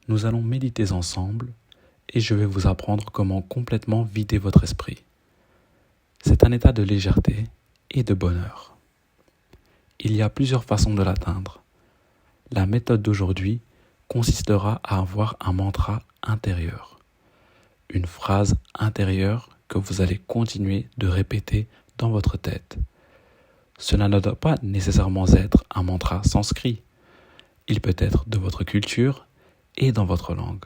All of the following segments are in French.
Nous allons méditer ensemble et je vais vous apprendre comment complètement vider votre esprit. C'est un état de légèreté et de bonheur. Il y a plusieurs façons de l'atteindre. La méthode d'aujourd'hui consistera à avoir un mantra intérieur, une phrase intérieure que vous allez continuer de répéter dans votre tête. Cela ne doit pas nécessairement être un mantra sanskrit. Il peut être de votre culture et dans votre langue.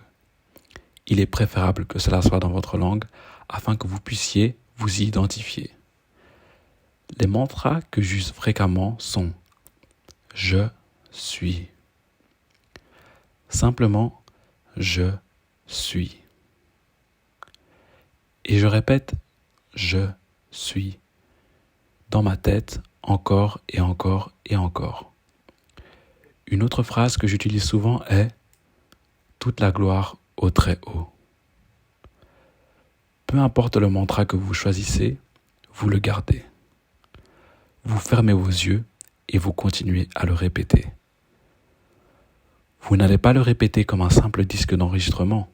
Il est préférable que cela soit dans votre langue afin que vous puissiez vous y identifier. Les mantras que j'use fréquemment sont « Je suis ». Simplement « Je suis ». Et je répète « Je suis » dans ma tête encore et encore et encore. Une autre phrase que j'utilise souvent est « Toute la gloire au Très-Haut ». Peu importe le mantra que vous choisissez, vous le gardez. Vous fermez vos yeux et vous continuez à le répéter. Vous n'allez pas le répéter comme un simple disque d'enregistrement.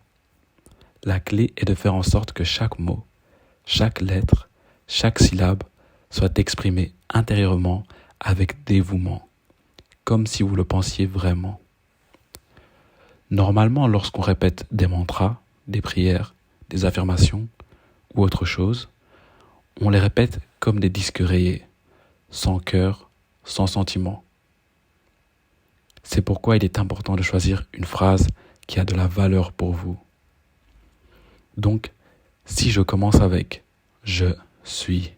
La clé est de faire en sorte que chaque mot, chaque lettre, chaque syllabe soit exprimée intérieurement avec dévouement, comme si vous le pensiez vraiment. Normalement, lorsqu'on répète des mantras, des prières, des affirmations ou autre chose, on les répète comme des disques rayés, sans cœur, sans sentiment. C'est pourquoi il est important de choisir une phrase qui a de la valeur pour vous. Donc, si je commence avec « je suis »,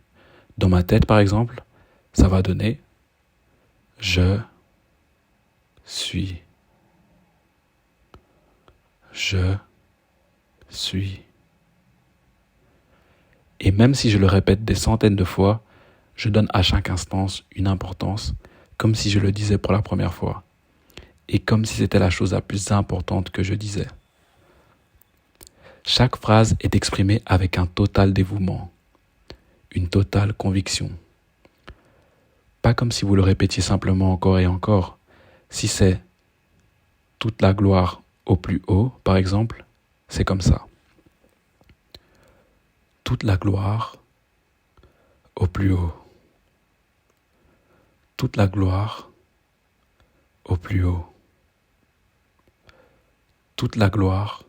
dans ma tête par exemple, ça va donner « je suis ». Je suis. Et même si je le répète des centaines de fois, je donne à chaque instance une importance, comme si je le disais pour la première fois, et comme si c'était la chose la plus importante que je disais. Chaque phrase est exprimée avec un total dévouement, une totale conviction. Pas comme si vous le répétiez simplement encore et encore. Si c'est « toute la gloire au plus haut », par exemple, c'est comme ça. Toute la gloire au plus haut. Toute la gloire au plus haut. Toute la gloire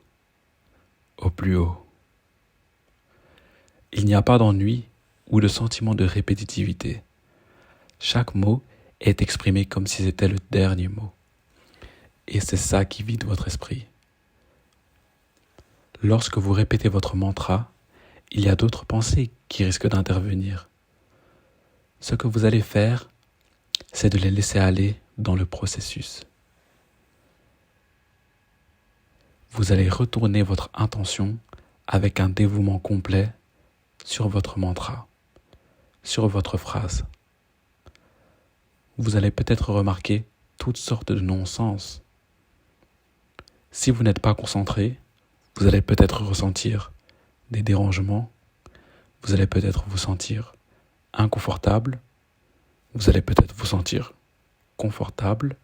au plus haut. Il n'y a pas d'ennui ou de sentiment de répétitivité. Chaque mot est exprimé comme si c'était le dernier mot. Et c'est ça qui vide votre esprit. Lorsque vous répétez votre mantra, il y a d'autres pensées qui risquent d'intervenir. Ce que vous allez faire, c'est de les laisser aller dans le processus. Vous allez retourner votre intention avec un dévouement complet sur votre mantra, sur votre phrase. Vous allez peut-être remarquer toutes sortes de non-sens. Si vous n'êtes pas concentré, vous allez peut-être ressentir des dérangements, vous allez peut-être vous sentir inconfortable, vous allez peut-être vous sentir confortable,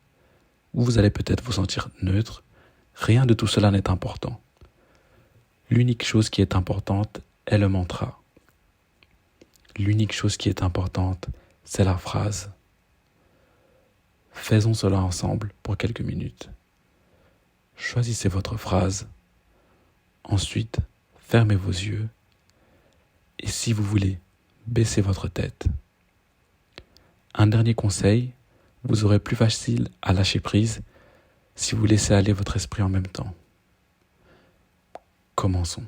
ou vous allez peut-être vous sentir neutre. Rien de tout cela n'est important. L'unique chose qui est importante est le mantra. L'unique chose qui est importante, c'est la phrase. Faisons cela ensemble pour quelques minutes. Choisissez votre phrase. Ensuite, fermez vos yeux. Et si vous voulez, baissez votre tête. Un dernier conseil, vous aurez plus facile à lâcher prise si vous laissez aller votre esprit en même temps. Commençons.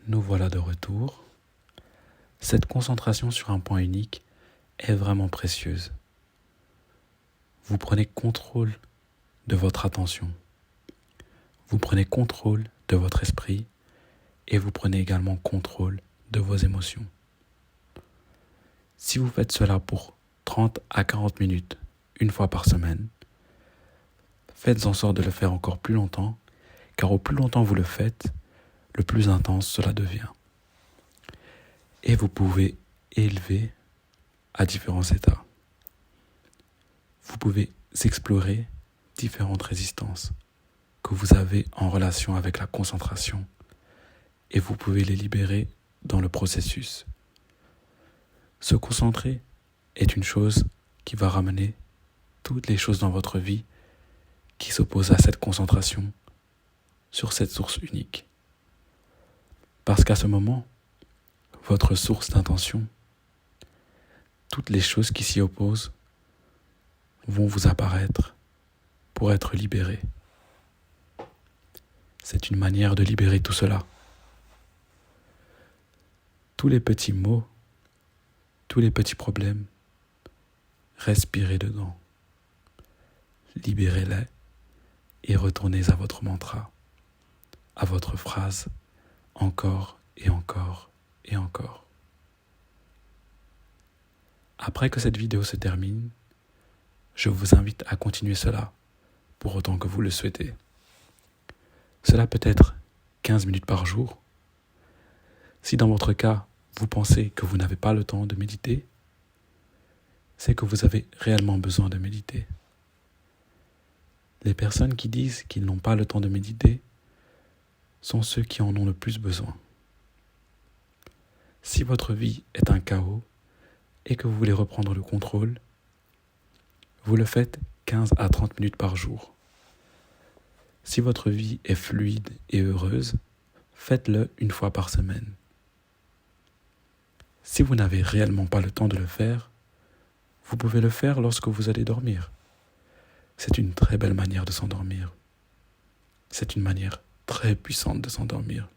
Nous voilà de retour. Cette concentration sur un point unique est vraiment précieuse. Vous prenez contrôle de votre attention. Vous prenez contrôle de votre esprit et vous prenez également contrôle de vos émotions. Si vous faites cela pour 30 à 40 minutes, une fois par semaine, faites en sorte de le faire encore plus longtemps, car au plus longtemps vous le faites, le plus intense cela devient. Et vous pouvez élever à différents états. Vous pouvez explorer différentes résistances que vous avez en relation avec la concentration et vous pouvez les libérer dans le processus. Se concentrer est une chose qui va ramener toutes les choses dans votre vie qui s'opposent à cette concentration sur cette source unique. Parce qu'à ce moment, votre source d'intention, toutes les choses qui s'y opposent vont vous apparaître pour être libérées. C'est une manière de libérer tout cela. Tous les petits mots, tous les petits problèmes, respirez dedans. Libérez-les et retournez à votre mantra, à votre phrase, encore et encore et encore. Après que cette vidéo se termine, je vous invite à continuer cela, pour autant que vous le souhaitez. Cela peut être 15 minutes par jour. Si dans votre cas, vous pensez que vous n'avez pas le temps de méditer, c'est que vous avez réellement besoin de méditer. Les personnes qui disent qu'ils n'ont pas le temps de méditer sont ceux qui en ont le plus besoin. Si votre vie est un chaos et que vous voulez reprendre le contrôle, vous le faites 15 à 30 minutes par jour. Si votre vie est fluide et heureuse, faites-le une fois par semaine. Si vous n'avez réellement pas le temps de le faire, vous pouvez le faire lorsque vous allez dormir. C'est une très belle manière de s'endormir. C'est une manière très puissante de s'endormir.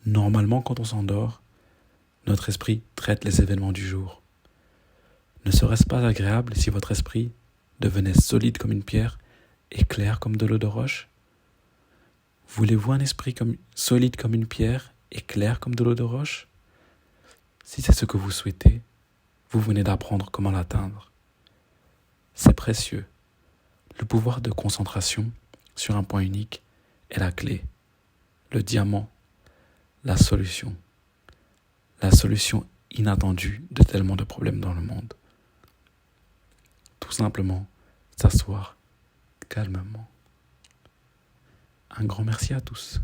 Normalement, quand on s'endort, notre esprit traite les événements du jour. Ne serait-ce pas agréable si votre esprit devenait solide comme une pierre et clair comme de l'eau de roche? Voulez-vous un esprit solide comme une pierre et clair comme de l'eau de roche? Si c'est ce que vous souhaitez, vous venez d'apprendre comment l'atteindre. C'est précieux. Le pouvoir de concentration sur un point unique est la clé, le diamant, la solution inattendue de tellement de problèmes dans le monde. Tout simplement, s'asseoir calmement. Un grand merci à tous.